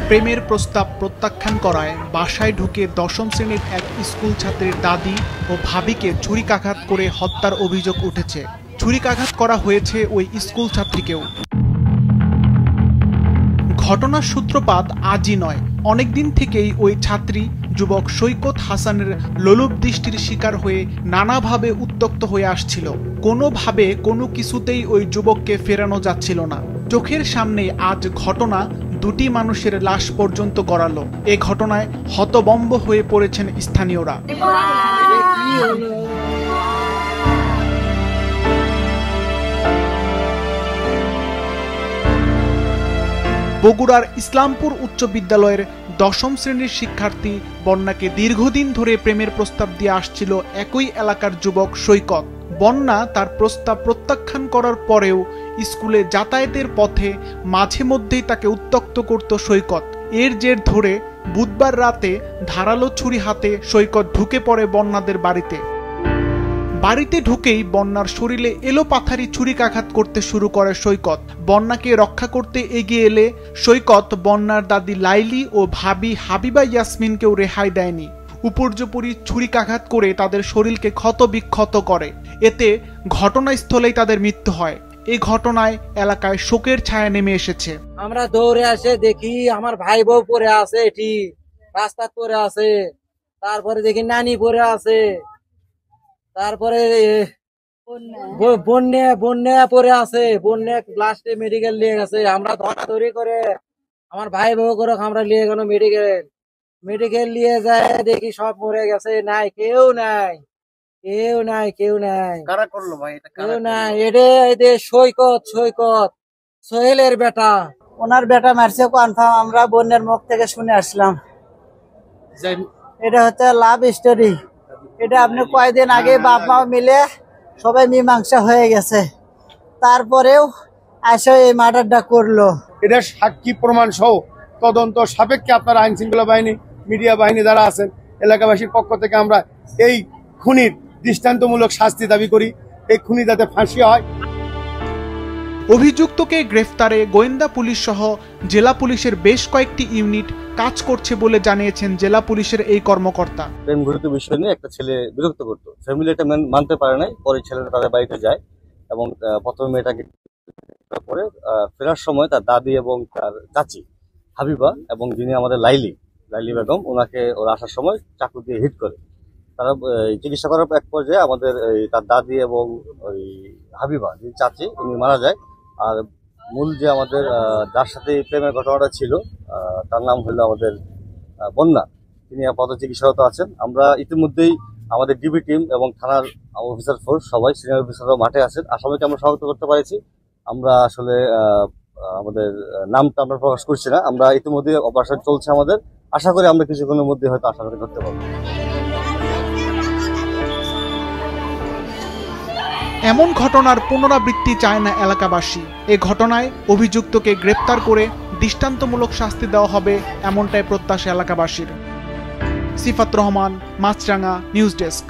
প্রেমের প্রস্তাব প্রত্যাখ্যান করায় বাসায় ঢুকে দশম শ্রেণীর এক স্কুল ছাত্রীর দাদি ও ভাবিকে ছুরিকাঘাত করে হত্যার অভিযোগ উঠেছে। ছুরিকাঘাত করা হয়েছে ওই স্কুল ছাত্রীকেও। ঘটনার সূত্রপাত আজই নয়, অনেকদিন থেকেই ওই ছাত্রী যুবক সৈকত হাসানের লোলুপ দৃষ্টির শিকার হয়ে নানাভাবে উত্ত্যক্ত হয়ে আসছিল। কোনোভাবে কোনো কিছুতেই ওই যুবককে ফেরানো যাচ্ছিল না। চোখের সামনে আজ ঘটনা দুটি মানুষের লাশ পর্যন্ত গড়ালো। এ ঘটনায় হতবম্ব হয়ে পড়েছেন স্থানীয়রা। বগুড়ার ইসলামপুর উচ্চ বিদ্যালয়ের দশম শ্রেণীর শিক্ষার্থী বন্যাকে দীর্ঘদিন ধরে প্রেমের প্রস্তাব দিয়ে আসছিল একই এলাকার যুবক সৈকত। বন্যা তার প্রস্তাব প্রত্যাখ্যান করার পরেও স্কুলে যাতায়াতের পথে মাঝে মধ্যেই তাকে উত্ত্যক্ত করত সৈকত। এর জের ধরে বুধবার রাতে ধারালো ছুরি হাতে সৈকত ঢুকে পড়ে বন্যাদের বাড়িতে। বাড়িতে ঢুকেই বন্যার শরীরে এলোপাথারি ছুরিকাঘাত করতে শুরু করে সৈকত। বন্যাকে রক্ষা করতে এগিয়ে এলে সৈকত বন্যার দাদি লাইলি ও ভাবি হাবিবা ইয়াসমিনকেও রেহাই দেয়নি। উপর্যুপরি ছুরিকাঘাত করে তাদের শরীরকে ক্ষত বিক্ষত করে। এতে ঘটনাস্থলেই তাদের মৃত্যু হয়। এই ঘটনায় এলাকায় শোকের ছায়া নেমে এসেছে। আমরা দৌড়ে আসে দেখি আমার ভাই বউ পড়ে আছে, এটি রাস্তা পড়ে আছে, তারপরে দেখি নানি পড়ে আছে, তারপরে বন্যা পড়ে আছে, বন্যা লাস্টে মেডিকেল নিয়ে গেছে। আমরা ধরাধরি করে আমার ভাই বউ করে আমরা নিয়ে গেল মেডিকেল নিয়ে যায়, দেখি সব মরে গেছে, নাই কেউ নাই, কেউ নাই, কেউ নাই। কারা করলো ভাই? কেউ নাই। এটা সৈকত সোহেলের বেটা, ওনার বেটা মারছে কনফার্ম। আমরা বন্যার মুখ থেকে শুনে আসলাম। এটা হচ্ছে লাভ স্টোরি। এটা আপনি কয়েকদিন আগে বাপ মা মিলে সবাই মীমাংসা হয়ে গেছে, তারপরেও এসে এই মার্ডারটা করলো। এটা সাক্ষী প্রমাণ সহ তদন্ত সাপেক্ষে আপনার আইন শৃঙ্খলা বাহিনী, মিডিয়া বাহিনী যারা আছেন, এলাকাবাসীর পক্ষ থেকে আমরা এই খুনির দৃষ্টান্তমূলক শাস্তি দাবি করি। এই খুনি যাতে ফাঁসি হয়। অভিযুক্তকে গ্রেফতারে গোয়েন্দা পুলিশ সহ জেলা পুলিশের বেশ কয়েকটি ইউনিট কাজ করছে বলে জানিয়েছেন জেলা পুলিশের এই কর্মকর্তা। প্রেম ঘটিত বিষয় নিয়ে একটা ছেলে বিরক্ত করতো, ফ্যামিলি এটা মানতে পারে নাই। পরে ছেলেটা তাদের বাড়িতে যায় এবং প্রথমে মেয়েটাকে পরে ফেরার সময় তার দাদি এবং তার চাচি হাবিবা এবং যিনি আমাদের লাইলি বেগম, ওনাকে ওরা আসার সময় চাকু দিয়ে হিট করে। তারা চিকিৎসা করার এক পর্যায়ে আমাদের তার দাদি এবং ওই হাবিবা যিনি চাচি উনি মারা যায়। আর মূল যে আমাদের যার সাথে প্রেমের ঘটনাটা ছিল তার নাম হলো আমাদের বন্যা, তিনি আপাতত চিকিৎসারত আছেন। আমরা ইতিমধ্যেই আমাদের ডিবি টিম এবং থানার অফিসার ফোর্স সবাই সিনিয়র অফিসাররা মাঠে আছেন। আসামিকে আমরা শনাক্ত করতে পেরেছি। আমরা আসলে আমাদের নামটা আমরা প্রকাশ করছি না। আমরা ইতিমধ্যে অপারেশন চলছে আমাদের। আশা করি আমরা কিছুক্ষণের মধ্যে হয়তো আসামিকে ধরতে পারবো। এমন ঘটনার পুনরাবৃত্তি চায় না এলাকাবাসী। এ ঘটনায় অভিযুক্তকে গ্রেপ্তার করে দৃষ্টান্তমূলক শাস্তি দেওয়া হবে, এমনটাই প্রত্যাশা এলাকাবাসীর। সিফাত রহমান, মাছরাঙা নিউজ ডেস্ক।